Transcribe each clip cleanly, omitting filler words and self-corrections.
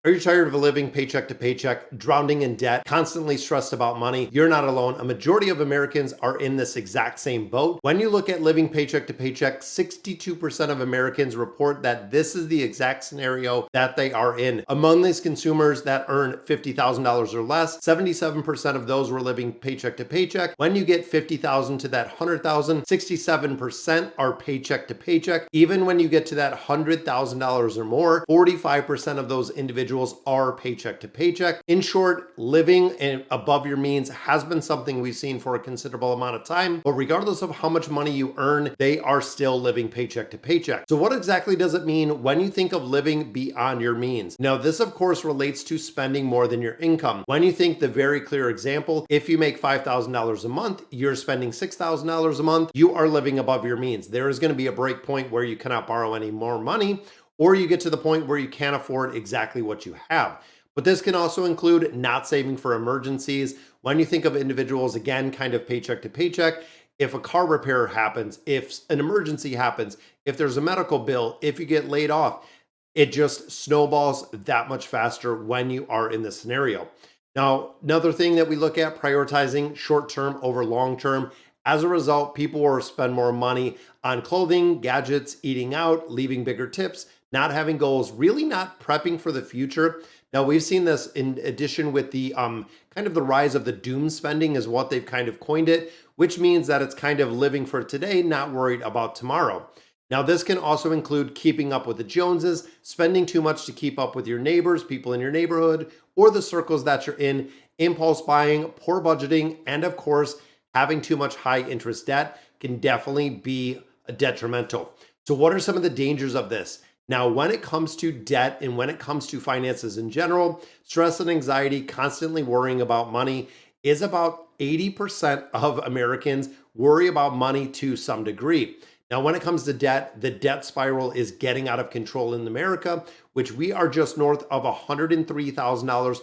Are you tired of living paycheck to paycheck, drowning in debt, constantly stressed about money? You're not alone. A majority of Americans are in this exact same boat. When you look at living paycheck to paycheck, 62% of Americans report that this is the exact scenario that they are in. Among these consumers that earn $50,000 or less, 77% of those were living paycheck to paycheck. When you get 50,000 to that 100,000, 67% are paycheck to paycheck. Even when you get to that $100,000 or more, 45% of those individuals are paycheck to paycheck. In short, living above your means has been something we've seen for a considerable amount of time, but regardless of how much money you earn, they are still living paycheck to paycheck. So what exactly does it mean when you think of living beyond your means? Now, this of course relates to spending more than your income. When you think the very clear example, if you make $5,000 a month, you're spending $6,000 a month, you are living above your means. There is going to be a break point where you cannot borrow any more money, or you get to the point where you can't afford exactly what you have. But this can also include not saving for emergencies. When you think of individuals, again, kind of paycheck to paycheck, if a car repair happens, if an emergency happens, if there's a medical bill, if you get laid off, it just snowballs that much faster when you are in this scenario. Now, another thing that we look at, prioritizing short term over long term. As a result, people will spend more money on clothing, gadgets, eating out, leaving bigger tips, not having goals, really not prepping for the future. Now, we've seen this in addition with the kind of the rise of the doom spending is what they've kind of coined it, which means that it's kind of living for today, not worried about tomorrow. Now, this can also include keeping up with the Joneses, spending too much to keep up with your neighbors, people in your neighborhood, or the circles that you're in, impulse buying, poor budgeting, and of course, having too much high interest debt can definitely be detrimental. So what are some of the dangers of this? Now, when it comes to debt and when it comes to finances in general, stress and anxiety, constantly worrying about money is about 80% of Americans worry about money to some degree. Now, when it comes to debt, the debt spiral is getting out of control in America, which we are just north of $103,000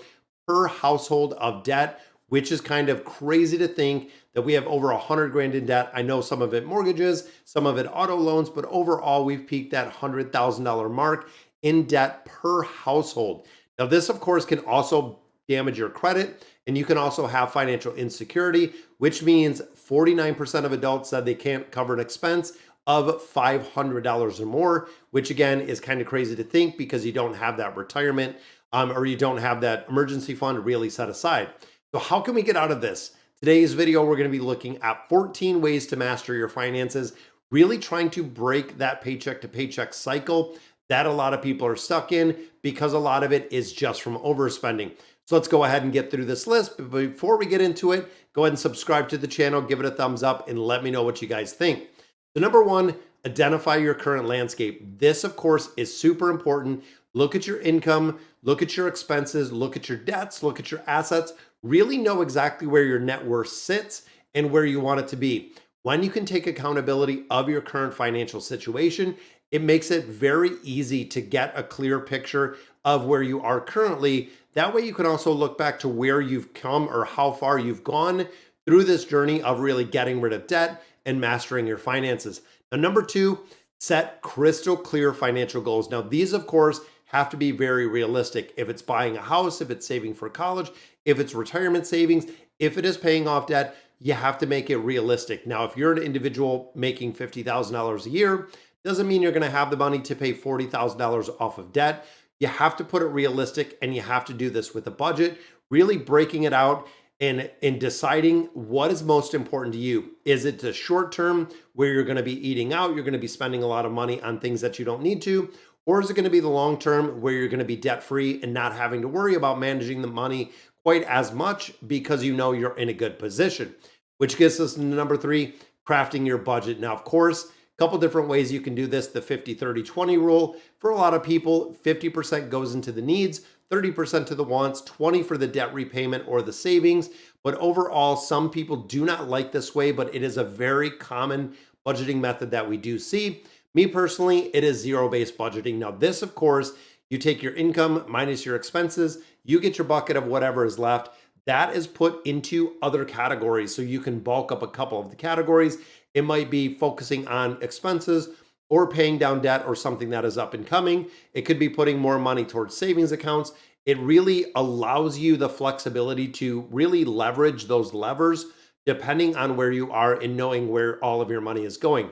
per household of debt, which is kind of crazy to think that we have over 100 grand in debt. I know some of it mortgages, some of it auto loans, but overall we've peaked that $100,000 mark in debt per household. Now, this of course can also damage your credit, and you can also have financial insecurity, which means 49% of adults said they can't cover an expense of $500 or more, which again is kind of crazy to think because you don't have that retirement or you don't have that emergency fund really set aside. So how can we get out of this? Today's video, we're going to be looking at 14 ways to master your finances, really trying to break that paycheck to paycheck cycle that a lot of people are stuck in because a lot of it is just from overspending. So let's go ahead and get through this list. But before we get into it, go ahead and subscribe to the channel, give it a thumbs up, and let me know what you guys think. So number one, identify your current landscape. This, of course, is super important. Look at your income, look at your expenses, look at your debts, look at your assets. Really know exactly where your net worth sits and where you want it to be. When you can take accountability of your current financial situation, it makes it very easy to get a clear picture of where you are currently. That way you can also look back to where you've come or how far you've gone through this journey of really getting rid of debt and mastering your finances. Now, number two, set crystal clear financial goals. Now, these, of course, have to be very realistic. If it's buying a house, if it's saving for college, if it's retirement savings, if it is paying off debt, you have to make it realistic. Now, if you're an individual making $50,000 a year, doesn't mean you're going to have the money to pay $40,000 off of debt. You have to put it realistic, and you have to do this with a budget, really breaking it out and deciding what is most important to you. Is it the short term where you're going to be eating out, you're going to be spending a lot of money on things that you don't need to? Or is it going to be the long term where you're going to be debt free and not having to worry about managing the money quite as much because you know you're in a good position? Which gets us to number three, crafting your budget. Now, of course, a couple different ways you can do this. The 50-30-20 rule. For a lot of people, 50% goes into the needs, 30% to the wants, 20 for the debt repayment or the savings. But overall, some people do not like this way, but it is a very common budgeting method that we do see. Me personally, it is zero-based budgeting. Now, this, of course, you take your income minus your expenses, you get your bucket of whatever is left. That is put into other categories. So you can bulk up a couple of the categories. It might be focusing on expenses or paying down debt or something that is up and coming. It could be putting more money towards savings accounts. It really allows you the flexibility to really leverage those levers depending on where you are and knowing where all of your money is going.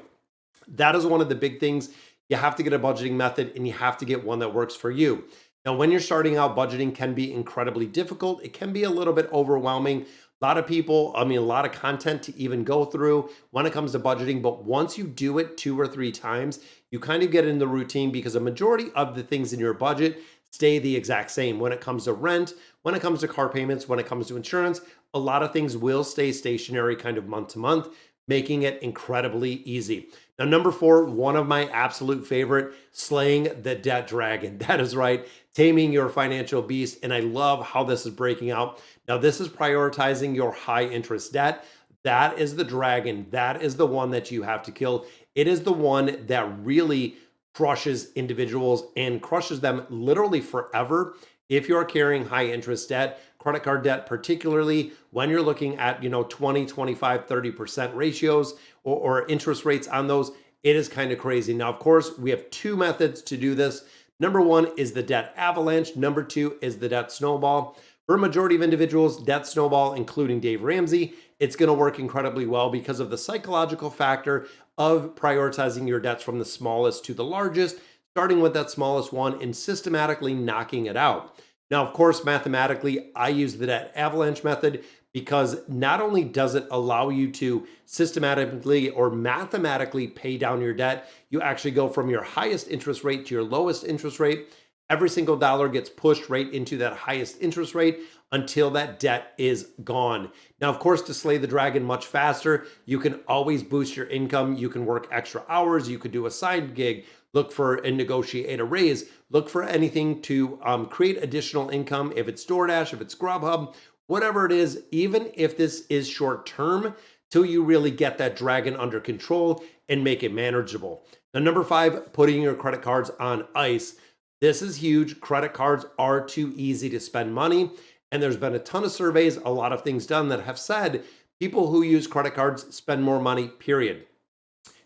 That is one of the big things. You have to get a budgeting method and you have to get one that works for you. Now, when you're starting out, budgeting can be incredibly difficult. It can be a little bit overwhelming. A lot of people, a lot of content to even go through when it comes to budgeting. But once you do it 2 or 3 times, you kind of get in the routine because a majority of the things in your budget stay the exact same. When it comes to rent, when it comes to car payments, when it comes to insurance, a lot of things will stay stationary kind of month to month, making it incredibly easy. Now, number 4, one of my absolute favorite, slaying the debt dragon. That is right, taming your financial beast. And I love how this is breaking out. Now, this is prioritizing your high interest debt. That is the dragon. That is the one that you have to kill. It is the one that really crushes individuals and crushes them literally forever. If you're carrying high interest debt, credit card debt, particularly when you're looking at 20, 25, 30% ratios or interest rates on those, it is kind of crazy. Now, of course, we have 2 methods to do this. Number 1 is the debt avalanche. Number 2 is the debt snowball. For a majority of individuals, debt snowball, including Dave Ramsey, it's going to work incredibly well because of the psychological factor of prioritizing your debts from the smallest to the largest, starting with that smallest one and systematically knocking it out. Now, of course, mathematically, I use the debt avalanche method because not only does it allow you to systematically or mathematically pay down your debt, you actually go from your highest interest rate to your lowest interest rate. Every single dollar gets pushed right into that highest interest rate until that debt is gone. Now, of course, to slay the dragon much faster, you can always boost your income. You can work extra hours. You could do a side gig, look for and negotiate a raise, look for anything to create additional income. If it's DoorDash, if it's Grubhub, whatever it is, even if this is short term, till you really get that dragon under control and make it manageable. Now, number 5, putting your credit cards on ice. This is huge. Credit cards are too easy to spend money. And there's been a ton of surveys, a lot of things done that have said people who use credit cards spend more money, period.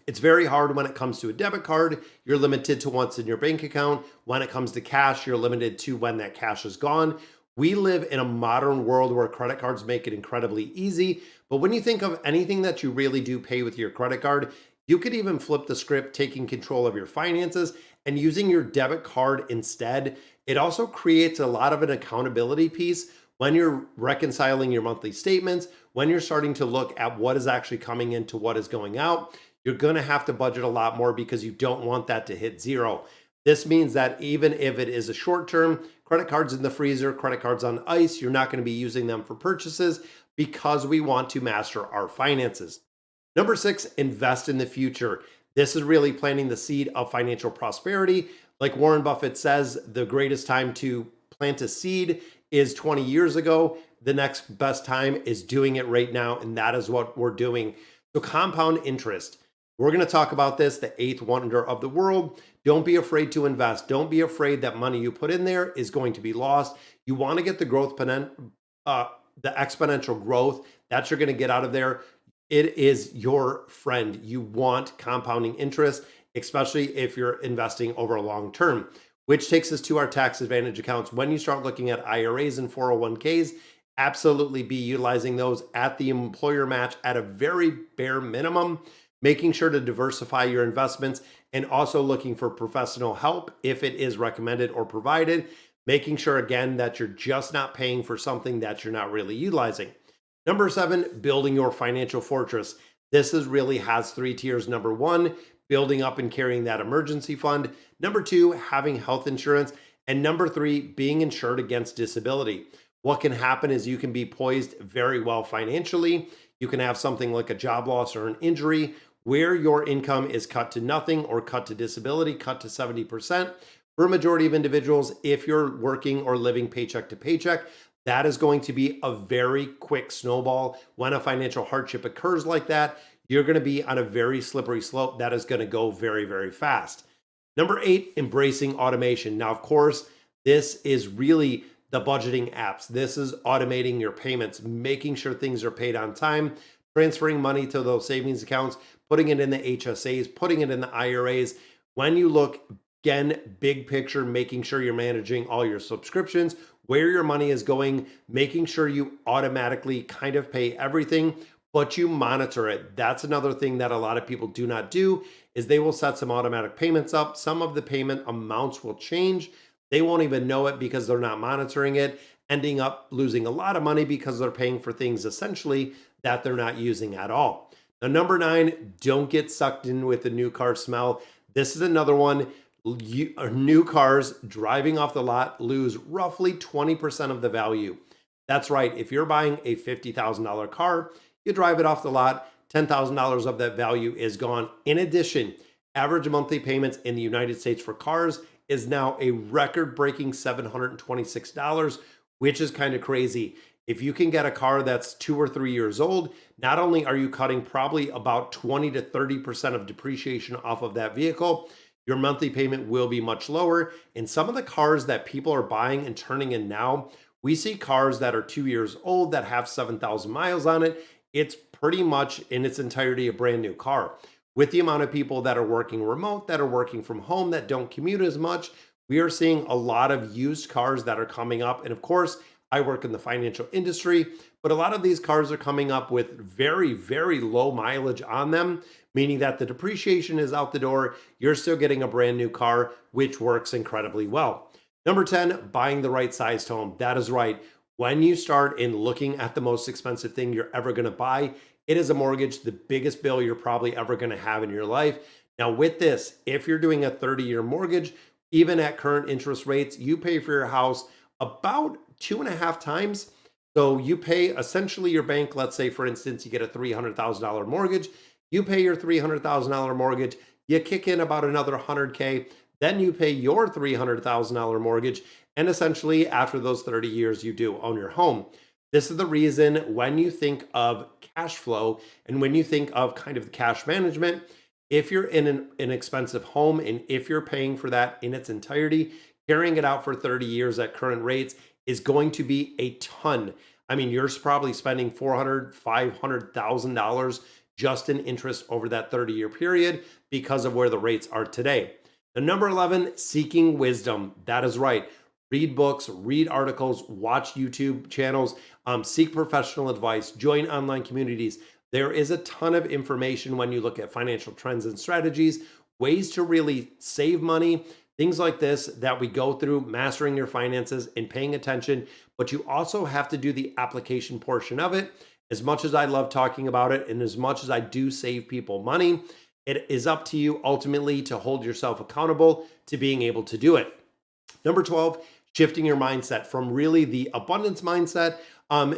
It's very hard when it comes to a debit card. You're limited to what's in your bank account. When it comes to cash, you're limited to when that cash is gone. We live in a modern world where credit cards make it incredibly easy. But when you think of anything that you really do pay with your credit card, you could even flip the script, taking control of your finances and using your debit card instead. It also creates a lot of an accountability piece when you're reconciling your monthly statements, when you're starting to look at what is actually coming into what is going out. You're going to have to budget a lot more because you don't want that to hit zero. This means that even if it is a short term, credit cards in the freezer, credit cards on ice, you're not going to be using them for purchases because we want to master our finances. Number 6, invest in the future. This is really planting the seed of financial prosperity. Like Warren Buffett says, the greatest time to plant a seed is 20 years ago. The next best time is doing it right now. And that is what we're doing. So compound interest. We're going to talk about this, the 8th wonder of the world. Don't be afraid to invest. Don't be afraid that money you put in there is going to be lost. You want to get the the exponential growth that you're going to get out of there. It is your friend. You want compounding interest, especially if you're investing over a long term, which takes us to our tax advantage accounts. When you start looking at IRAs and 401ks, absolutely be utilizing those at the employer match at a very bare minimum, making sure to diversify your investments and also looking for professional help if it is recommended or provided, making sure again that you're just not paying for something that you're not really utilizing. Number 7, building your financial fortress. This really has 3 tiers. Number 1, building up and carrying that emergency fund. Number 2, having health insurance. And number 3, being insured against disability. What can happen is you can be poised very well financially. You can have something like a job loss or an injury where your income is cut to nothing or cut to disability, cut to 70%. For a majority of individuals, if you're working or living paycheck to paycheck, that is going to be a very quick snowball. When a financial hardship occurs like that, you're going to be on a very slippery slope that is going to go very, very fast. Number 8, embracing automation. Now, of course, this is really the budgeting apps. This is automating your payments, making sure things are paid on time, transferring money to those savings accounts, putting it in the HSAs, putting it in the IRAs. When you look, again, big picture, making sure you're managing all your subscriptions, where your money is going, making sure you automatically kind of pay everything, but you monitor it. That's another thing that a lot of people do not do is they will set some automatic payments up. Some of the payment amounts will change. They won't even know it because they're not monitoring it, ending up losing a lot of money because they're paying for things essentially that they're not using at all. Now, number 9, don't get sucked in with the new car smell. This is another one. New cars driving off the lot lose roughly 20% of the value. That's right. If you're buying a $50,000 car, you drive it off the lot, $10,000 of that value is gone. In addition, average monthly payments in the United States for cars is now a record-breaking $726, which is kind of crazy. If you can get a car that's 2 or 3 years old, not only are you cutting probably about 20 to 30% of depreciation off of that vehicle, your monthly payment will be much lower. And some of the cars that people are buying and turning in now, we see cars that are 2 years old that have 7,000 miles on it. It's pretty much in its entirety a brand new car. With the amount of people that are working remote, that are working from home, that don't commute as much, we are seeing a lot of used cars that are coming up. And of course, I work in the financial industry, but a lot of these cars are coming up with very, very low mileage on them, meaning that the depreciation is out the door. You're still getting a brand new car, which works incredibly well. Number 10, buying the right sized home. That is right. When you start in looking at the most expensive thing you're ever going to buy, it is a mortgage, the biggest bill you're probably ever going to have in your life. Now, with this, if you're doing a 30-year mortgage, even at current interest rates, you pay for your house about 2.5 times. So you pay essentially your bank, let's say, for instance, you get a $300,000 mortgage, you pay your $300,000 mortgage, you kick in about another 100K, then you pay your $300,000 mortgage. And essentially, after those 30 years, you do own your home. This is the reason when you think of cash flow and when you think of kind of the cash management, if you're in an expensive home and if you're paying for that in its entirety, carrying it out for 30 years at current rates is going to be a ton. I mean, you're probably spending $400,000, $500,000 just in interest over that 30-year period because of where the rates are today. The number 11, seeking wisdom. That is right. Read books, read articles, watch YouTube channels, seek professional advice, join online communities. There is a ton of information when you look at financial trends and strategies, ways to really save money, things like this that we go through, mastering your finances and paying attention. But you also have to do the application portion of it. As much as I love talking about it and as much as I do save people money, it is up to you ultimately to hold yourself accountable to being able to do it. Number 12, shifting your mindset from really the abundance mindset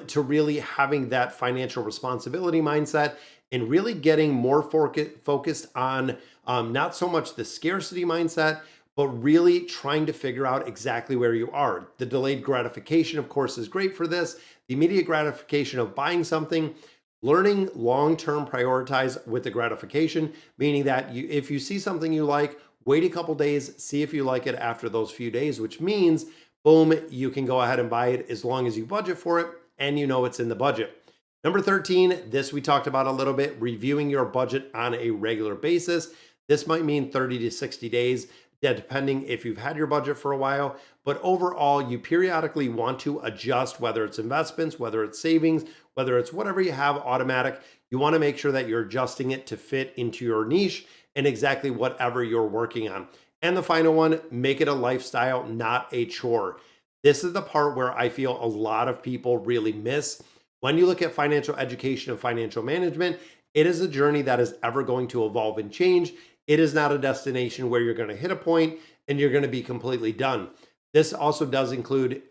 to really having that financial responsibility mindset and really getting more focused on not so much the scarcity mindset, but really trying to figure out exactly where you are. The delayed gratification, of course, is great for this. The immediate gratification of buying something, learning long-term prioritize with the gratification, meaning that if you see something you like, wait a couple days, see if you like it after those few days, which means, boom, you can go ahead and buy it as long as you budget for it and you know it's in the budget. Number 13, this we talked about a little bit, reviewing your budget on a regular basis. This might mean 30 to 60 days, depending if you've had your budget for a while. But overall, you periodically want to adjust, whether it's investments, whether it's savings, whether it's whatever you have automatic. You want to make sure that you're adjusting it to fit into your niche and exactly whatever you're working on. And the final one, make it a lifestyle, not a chore. This is the part where I feel a lot of people really miss. When you look at financial education and financial management, it is a journey that is ever going to evolve and change. It is not a destination where you're going to hit a point and you're going to be completely done. This also does include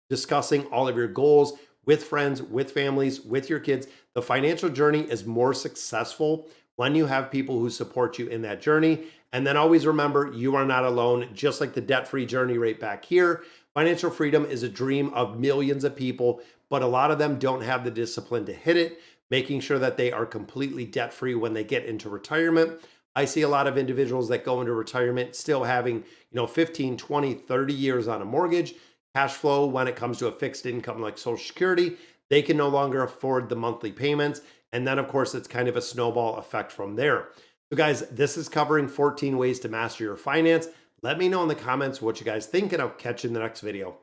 discussing all of your goals with friends, with families, with your kids. The financial journey is more successful when you have people who support you in that journey. And then always remember, you are not alone. Just like the debt-free journey right back here, financial freedom is a dream of millions of people, but a lot of them don't have the discipline to hit it, making sure that they are completely debt-free when they get into retirement. I see a lot of individuals that go into retirement still having, 15, 20, 30 years on a mortgage. Cash flow when it comes to a fixed income like Social Security, they can no longer afford the monthly payments. And then, of course, it's kind of a snowball effect from there. So, guys, this is covering 14 ways to master your finance. Let me know in the comments what you guys think, and I'll catch you in the next video.